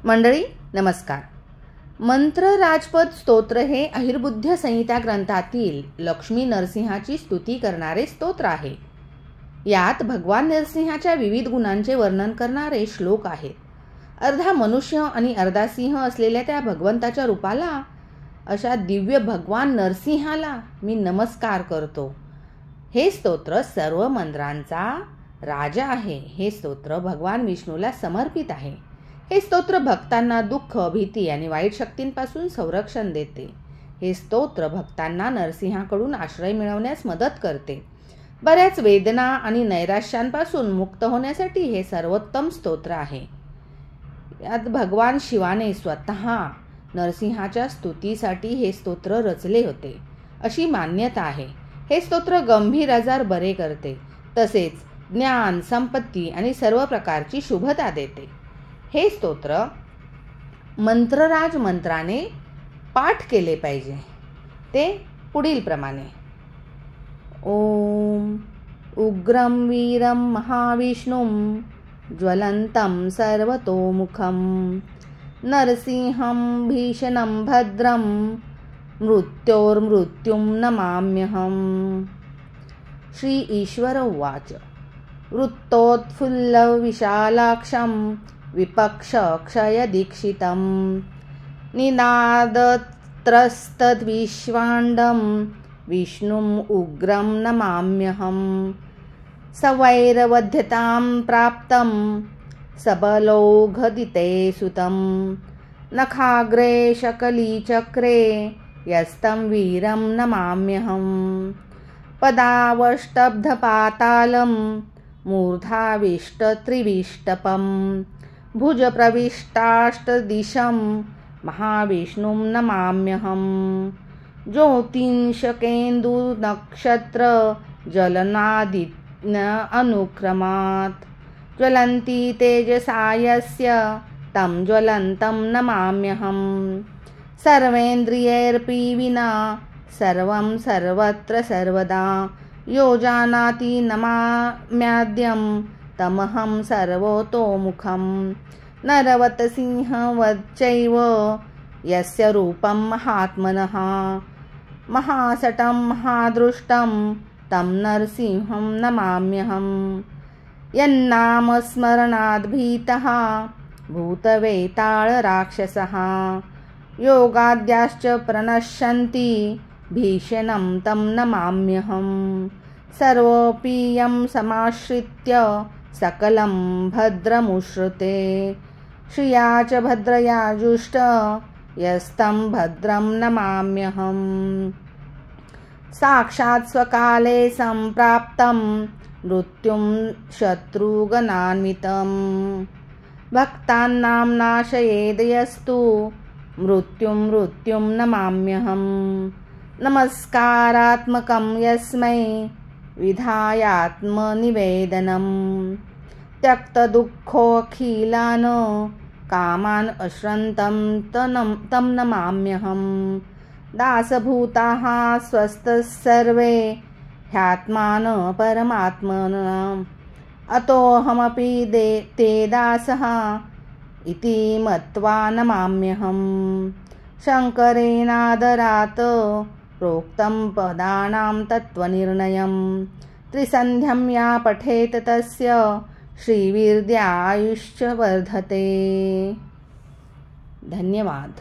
मंडळी नमस्कार. मंत्र राजपद स्तोत्र हे अहिर्बुद्ध संहिता ग्रंथातील लक्ष्मी नरसिंहाची स्तुती करणारे स्तोत्र आहे. यात भगवान नरसिंहाच्या विविध गुणांचे वर्णन करणारे श्लोक आहेत. अर्धा मनुष्य आणि अर्धा सिंह असलेल्या त्या भगवंताच्या रूपाला, अशा दिव्य भगवान नरसिंहाला मी नमस्कार करतो. हे स्तोत्र सर्व मंत्रांचा राजा आहे. हे स्तोत्र भगवान विष्णूला समर्पित आहे. हे स्तोत्र भक्तांना दुःख, भीती आणि वाईट शक्तींपासून संरक्षण देते. हे स्तोत्र भक्तांना नरसिंहाकडून आश्रय मिळवण्यास मदत करते. बऱ्याच वेदना आणि नैराश्यांपासून मुक्त होण्यासाठी हे सर्वोत्तम स्तोत्र आहे. यात भगवान शिवाने स्वतः नरसिंहाच्या स्तुतीसाठी हे स्तोत्र रचले होते अशी मान्यता आहे. हे स्तोत्र गंभीर आजार बरे करते, तसेच ज्ञान, संपत्ती आणि सर्व प्रकारची शुभता देते. हे स्तोत्र मंत्रराज मंत्राने पाठ केले पाहिजे. ते पुढील प्रमाणे: ओम उग्रं वीरं महाविष्णुं ज्वलन्तं सर्वतोमुखं नरसिंहं भीषणं भद्रं मृत्योर्मृत्युं नमाम्यहम्. श्री ईश्वर उवाच. वृत्तोत्फुल्लविशालाक्षं विपक्षक्षयदीक्षितं निनादत्रस्तद्विश्वाण्डं विष्णुम् उग्रं नमाम्यहम्. सवैरवध्यतां प्राप्तं सबलौघदिते सुतं नखाग्रे शकलीचक्रे यस्तं वीरं नमाम्यहम्. पदावष्टब्धपातालं मूर्धाविष्टत्रिविष्टपं भुजप्रविष्टाष्टदिशं महाविष्णुं नमाम्यहम्. ज्योतिंशकेन्दुनक्षत्र ज्वलनादित्य अनुक्रमात् ज्वलन्ति तेजसा यस्य तं ज्वलन्तं नमाम्यहम्. सर्वेन्द्रियैरपि विना सर्वं सर्वत्र सर्वदा यो जानाति नमाम्याद्यं तमहं सर्वतोमुखं. नरवतसिंहवच्चैव यस्य रूपं महात्मनः महासटं महादृष्टं तं नरसिंहं नमाम्यहम्. यन्नामस्मरणाद्भीतः भूतवेतालराक्षसः योगाद्याश्च प्रणश्यन्ति भीषणं तं नमाम्यहम्. सर्वोऽपि समाश्रित्य सकलं भद्रमुश्रुते श्रिया च भद्रया जुष्ट यस्तं भद्रं नमाम्यहम्. साक्षात् स्वकाले सम्प्राप्तं मृत्युं शत्रुगणान्वितं भक्तानां नाशयेदयस्तु मृत्युं नमाम्यहम्. नमस्कारात्मकं यस्मै विधायात्मनिवेदनं त्यक्तदुःखोऽखिलान् कामान् अश्रन्तं तं नमाम्यहम्. दासभूताः स्वस्थः सर्वे ह्यात्मान परमात्मन अतोऽहमपि ते दासः इति मत्वा नमाम्यहम्. शङ्करेणादरात् प्रोक्तं पदानां तत्त्वनिर्णयं त्रिसन्ध्यं या पठेत तस्य श्रीवीर्यायुश्च वर्धते. धन्यवाद.